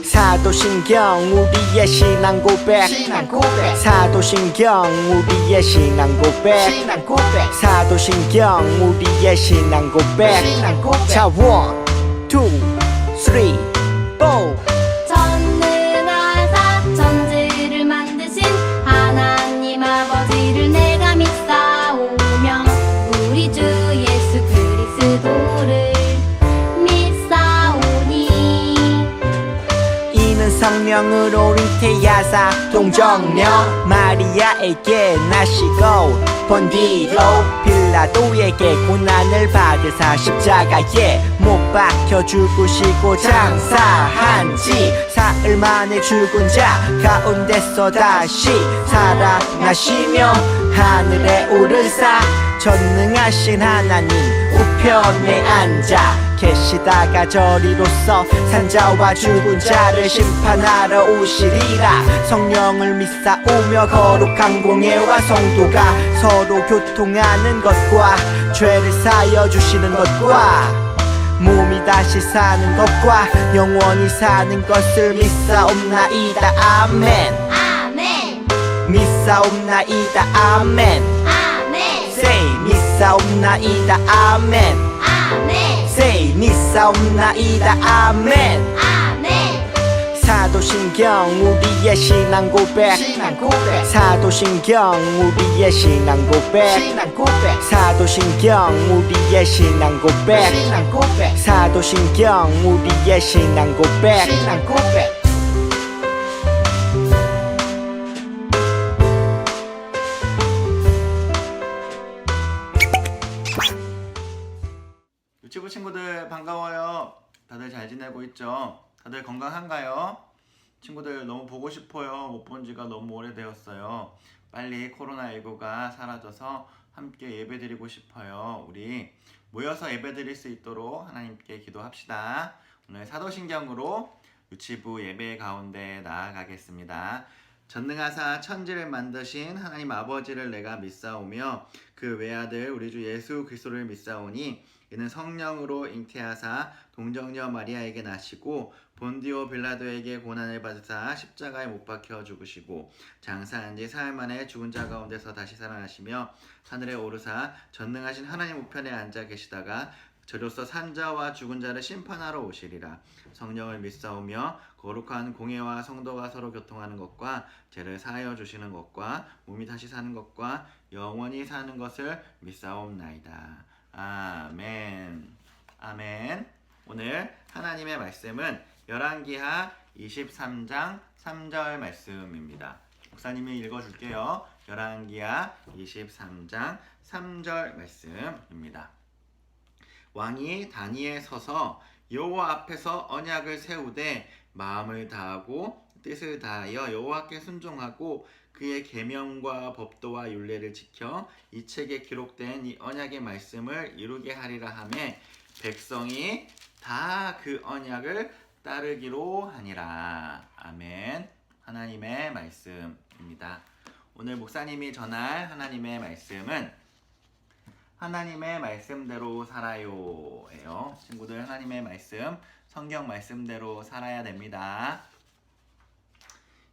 사도신경 우리의 신앙 고백 사도신경 우리의 신앙 고백 사도신경 우리의 신앙 고백 자 1, 2, 3, 4 전능하사 천지를 만드신 하나님 아버지를 내가 믿사오며 우리 주 예수 그리스도를 믿사오니 이는 성령으로 잉태하사 동정녀 마리아에게 나시고 본디로 빌라도에게 고난을 받으사 십자가에 못 박혀 죽으시고 장사한지 사흘 만에 죽은 자 가운데서 다시 살아나시며 하늘에 오르사 전능하신 하나님 우편에 앉아 계시다가 저리로서 산자와 죽은 자를 심판하러 오시리라. 성령을 믿사오며 거룩한 공예와 성도가 서로 교통하는 것과 죄를 사여 주시는 것과 몸이 다시 사는 것과 영원히 사는 것을 믿사옵나이다. 아멘. 아멘 믿사옵나이다. 아멘. 아멘 Say 믿사옵나이다. 아멘. 아멘 Say 믿사옵나이다. 아멘. 아멘 사도신경 우리의 신앙 고백 사도신경 우리의 신앙 고백 사도신경 우리의 신앙 고백 사도신경 우리의 신앙 고백 유치부 친구들 반가워요. 다들 잘 지내고 있죠? 다들 건강한가요? 친구들 너무 보고 싶어요. 못 본 지가 너무 오래되었어요. 빨리 코로나19가 사라져서 함께 예배드리고 싶어요. 우리 모여서 예배드릴 수 있도록 하나님께 기도합시다. 오늘 사도신경으로 유치부 예배 가운데 나아가겠습니다. 전능하사 천지를 만드신 하나님 아버지를 내가 믿사오며 그 외아들 우리 주 예수 그리스도를 믿사오니 이는 성령으로 잉태하사 동정녀 마리아에게 나시고 본디오 빌라도에게 고난을 받으사 십자가에 못 박혀 죽으시고 장사한 지 사흘 만에 죽은 자 가운데서 다시 살아나시며 하늘에 오르사 전능하신 하나님 우편에 앉아 계시다가 저로서 산자와 죽은 자를 심판하러 오시리라. 성령을 믿사오며 거룩한 공예와 성도가 서로 교통하는 것과 죄를 사하여 주시는 것과 몸이 다시 사는 것과 영원히 사는 것을 믿사옵나이다. 아멘. 아멘. 오늘 하나님의 말씀은 열왕기하 23장 3절 말씀입니다. 목사님이 읽어줄게요. 열왕기하 23장 3절 말씀입니다. 왕이 단위에 서서 여호와 앞에서 언약을 세우되 마음을 다하고 뜻을 다하여 여호와께 순종하고 그의 계명과 법도와 율례를 지켜 이 책에 기록된 이 언약의 말씀을 이루게 하리라 하며 백성이 다 그 언약을 따르기로 하니라. 아멘. 하나님의 말씀입니다. 오늘 목사님이 전할 하나님의 말씀은 하나님의 말씀대로 살아요 예요. 친구들 하나님의 말씀, 성경 말씀대로 살아야 됩니다.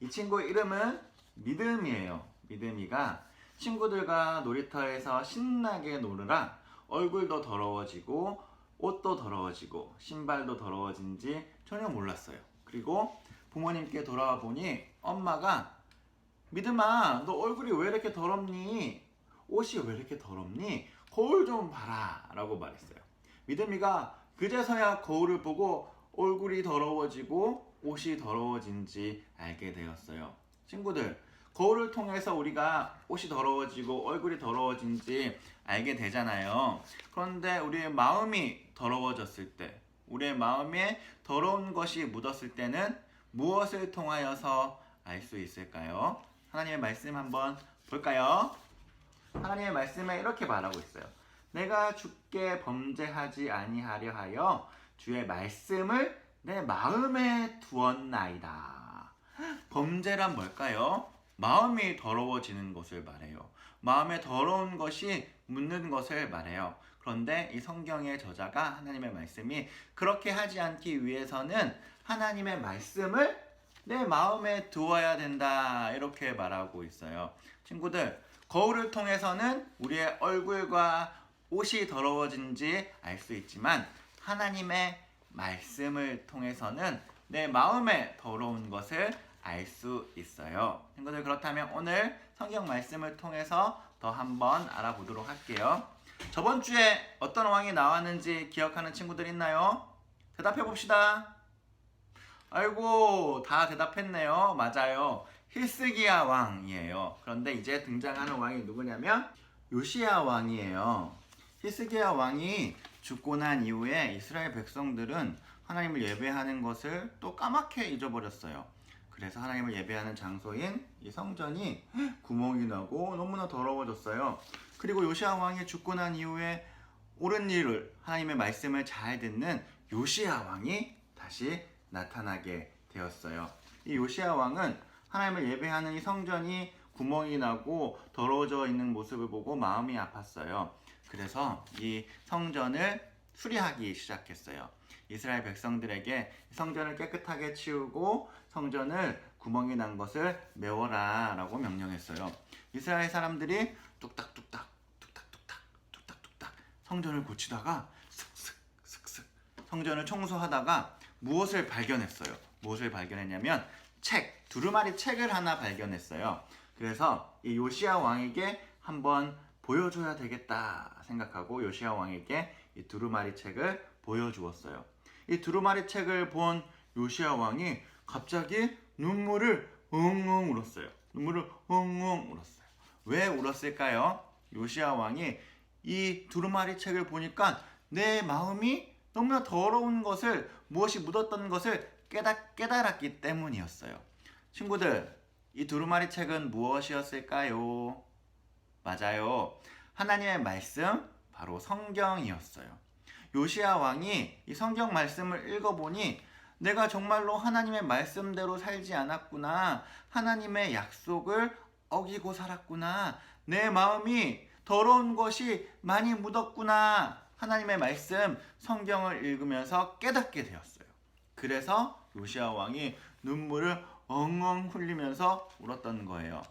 이 친구 이름은 믿음이에요. 믿음이가 친구들과 놀이터에서 신나게 노느라 얼굴도 더러워지고 옷도 더러워지고 신발도 더러워진지 전혀 몰랐어요. 그리고 부모님께 돌아와 보니 엄마가 믿음아 너 얼굴이 왜 이렇게 더럽니? 옷이 왜 이렇게 더럽니? 거울 좀 봐라 라고 말했어요. 믿음이가 그제서야 거울을 보고 얼굴이 더러워지고 옷이 더러워진지 알게 되었어요. 친구들 거울을 통해서 우리가 옷이 더러워지고 얼굴이 더러워진지 알게 되잖아요. 그런데 우리의 마음이 더러워졌을 때 우리의 마음에 더러운 것이 묻었을 때는 무엇을 통하여서 알 수 있을까요? 하나님의 말씀 한번 볼까요? 하나님의 말씀에 이렇게 말하고 있어요. 내가 주께 범죄하지 아니하려 하여 주의 말씀을 내 마음에 두었나이다. 범죄란 뭘까요? 마음이 더러워지는 것을 말해요. 마음에 더러운 것이 묻는 것을 말해요. 그런데 이 성경의 저자가 하나님의 말씀이 그렇게 하지 않기 위해서는 하나님의 말씀을 내 마음에 두어야 된다 이렇게 말하고 있어요. 친구들, 거울을 통해서는 우리의 얼굴과 옷이 더러워진지 알 수 있지만 하나님의 말씀을 통해서는 내 마음에 더러운 것을 알 수 있어요. 친구들, 그렇다면 오늘 성경 말씀을 통해서 더 한번 알아보도록 할게요. 저번 주에 어떤 왕이 나왔는지 기억하는 친구들 있나요? 대답해 봅시다. 아이고, 다 대답했네요. 맞아요. 히스기야 왕이에요. 그런데 이제 등장하는 왕이 누구냐면 요시야 왕이에요. 히스기야 왕이 죽고 난 이후에 이스라엘 백성들은 하나님을 예배하는 것을 또 까맣게 잊어버렸어요. 그래서 하나님을 예배하는 장소인 이 성전이 구멍이 나고 너무나 더러워졌어요. 그리고 요시야 왕이 죽고 난 이후에 옳은 일을, 하나님의 말씀을 잘 듣는 요시야 왕이 다시 나타나게 되었어요. 이 요시야 왕은 하나님을 예배하는 이 성전이 구멍이 나고 더러워져 있는 모습을 보고 마음이 아팠어요. 그래서 이 성전을 수리하기 시작했어요. 이스라엘 백성들에게 성전을 깨끗하게 치우고 성전을 구멍이 난 것을 메워라 라고 명령했어요. 이스라엘 사람들이 뚝딱뚝딱 뚝딱뚝딱 뚝딱뚝딱 성전을 고치다가 슥슥슥슥 성전을 청소하다가 무엇을 발견했어요? 무엇을 발견했냐면 두루마리 책을 하나 발견했어요. 그래서 이 요시야 왕에게 한번 보여줘야 되겠다 생각하고 요시야 왕에게 이 두루마리 책을 보여주었어요. 이 두루마리 책을 본 요시야 왕이 갑자기 눈물을 엉엉 울었어요. 눈물을 엉엉 울었어요. 왜 울었을까요? 요시야 왕이 이 두루마리 책을 보니까 내 마음이 너무나 더러운 것을, 무엇이 묻었던 것을 깨달았기 때문이었어요. 친구들, 이 두루마리 책은 무엇이었을까요? 맞아요. 하나님의 말씀, 바로 성경이었어요. 요시야 왕이 이 성경 말씀을 읽어보니 내가 정말로 하나님의 말씀대로 살지 않았구나. 하나님의 약속을 어기고 살았구나. 내 마음이 더러운 것이 많이 묻었구나. 하나님의 말씀, 성경을 읽으면서 깨닫게 되었어요. 그래서 요시야 왕이 눈물을 엉엉 흘리면서 울었던 거예요.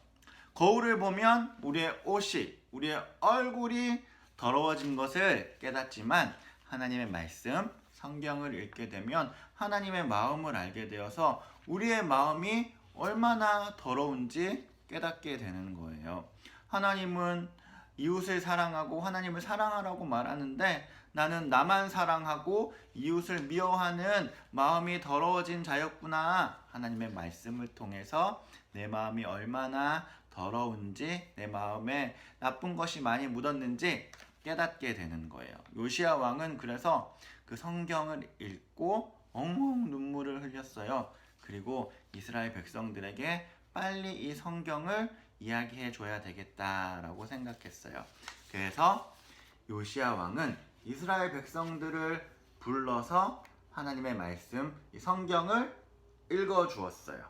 거울을 보면 우리의 옷이, 우리의 얼굴이 더러워진 것을 깨닫지만 하나님의 말씀, 성경을 읽게 되면 하나님의 마음을 알게 되어서 우리의 마음이 얼마나 더러운지 깨닫게 되는 거예요. 하나님은 이웃을 사랑하고 하나님을 사랑하라고 말하는데 나는 나만 사랑하고 이웃을 미워하는 마음이 더러워진 자였구나. 하나님의 말씀을 통해서 내 마음이 얼마나 더러운지, 내 마음에 나쁜 것이 많이 묻었는지 깨닫게 되는 거예요. 요시야 왕은 그래서 그 성경을 읽고 엉엉 눈물을 흘렸어요. 그리고 이스라엘 백성들에게 빨리 이 성경을 이야기해 줘야 되겠다라고 생각했어요. 그래서 요시야 왕은 이스라엘 백성들을 불러서 하나님의 말씀, 이 성경을 읽어 주었어요.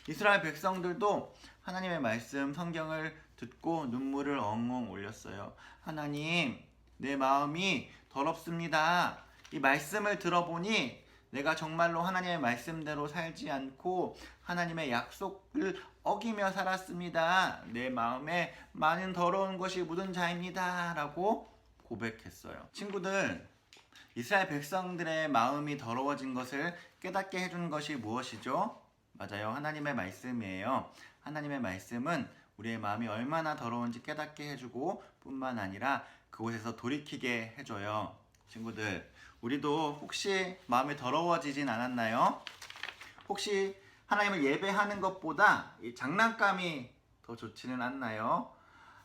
이스라엘 백성들도 하나님의 말씀, 성경을 듣고 눈물을 엉엉 올렸어요. 하나님, 내 마음이 더럽습니다. 이 말씀을 들어보니 내가 정말로 하나님의 말씀대로 살지 않고 하나님의 약속을 어기며 살았습니다. 내 마음에 많은 더러운 것이 묻은 자입니다. 라고 고백했어요. 친구들, 이스라엘 백성들의 마음이 더러워진 것을 깨닫게 해준 것이 무엇이죠? 맞아요. 하나님의 말씀이에요. 하나님의 말씀은 우리의 마음이 얼마나 더러운지 깨닫게 해주고 뿐만 아니라 그곳에서 돌이키게 해줘요. 친구들, 우리도 혹시 마음이 더러워지진 않았나요? 혹시 하나님을 예배하는 것보다 이 장난감이 더 좋지는 않나요?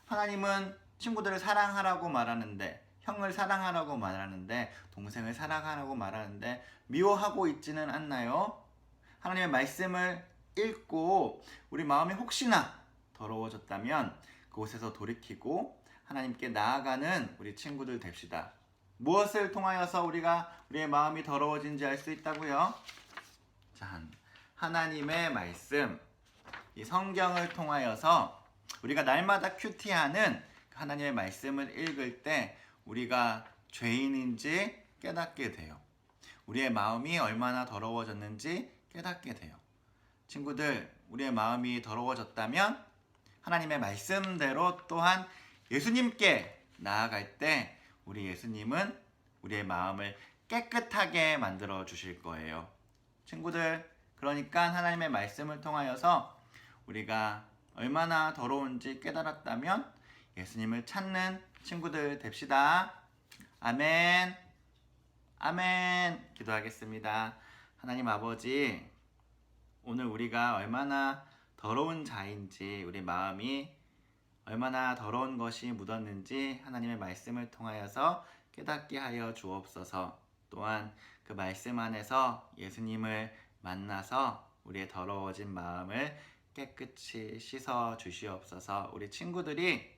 하나님은 친구들을 사랑하라고 말하는데, 형을 사랑하라고 말하는데, 동생을 사랑하라고 말하는데 미워하고 있지는 않나요? 하나님의 말씀을 읽고 우리 마음이 혹시나 더러워졌다면 그곳에서 돌이키고 하나님께 나아가는 우리 친구들 됩시다. 무엇을 통하여서 우리가 우리의 마음이 더러워진지 알 수 있다고요? 자, 하나님의 말씀, 이 성경을 통하여서 우리가 날마다 큐티하는 하나님의 말씀을 읽을 때 우리가 죄인인지 깨닫게 돼요. 우리의 마음이 얼마나 더러워졌는지 깨닫게 돼요. 친구들, 우리의 마음이 더러워졌다면 하나님의 말씀대로 또한 예수님께 나아갈 때 우리 예수님은 우리의 마음을 깨끗하게 만들어 주실 거예요. 친구들, 그러니까 하나님의 말씀을 통하여서 우리가 얼마나 더러운지 깨달았다면 예수님을 찾는 친구들 됩시다. 아멘. 아멘. 기도하겠습니다. 하나님 아버지, 오늘 우리가 얼마나 더러운 자인지, 우리 마음이 얼마나 더러운 것이 묻었는지 하나님의 말씀을 통하여서 깨닫게 하여 주옵소서. 또한 그 말씀 안에서 예수님을 만나서 우리의 더러워진 마음을 깨끗이 씻어 주시옵소서. 우리 친구들이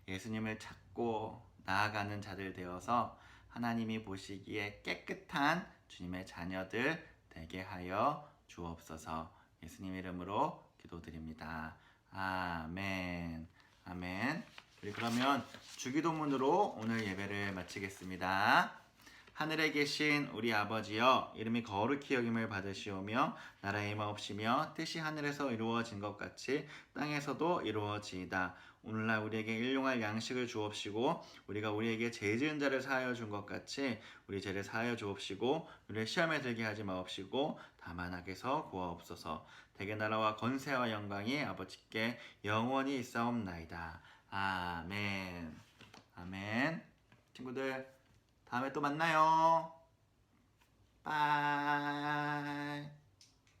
예수님을 찾고 나아가는 자들 되어서 하나님이 보시기에 깨끗한 주님의 자녀들 되게 하여 주옵소서. 예수님 이름으로 기도드립니다. 아멘. 아멘. 우리 그러면 주기도문으로 오늘 예배를 마치겠습니다. 하늘에 계신 우리 아버지여, 이름이 거룩히 여김을 받으시오며 나라의 임하옵시며 뜻이 하늘에서 이루어진 것 같이 땅에서도 이루어지이다. 오늘날 우리에게 일용할 양식을 주옵시고 우리가 우리에게 죄 지은 자를 사하여 준 것 같이 우리 죄를 사하여 주옵시고 우리를 시험에 들게 하지 마옵시고 다만 악에서 구하옵소서. 대개 나라와 권세와 영광이 아버지께 영원히 있사옵나이다. 아멘. 아멘. 친구들, 다음에 또 만나요. 빠이.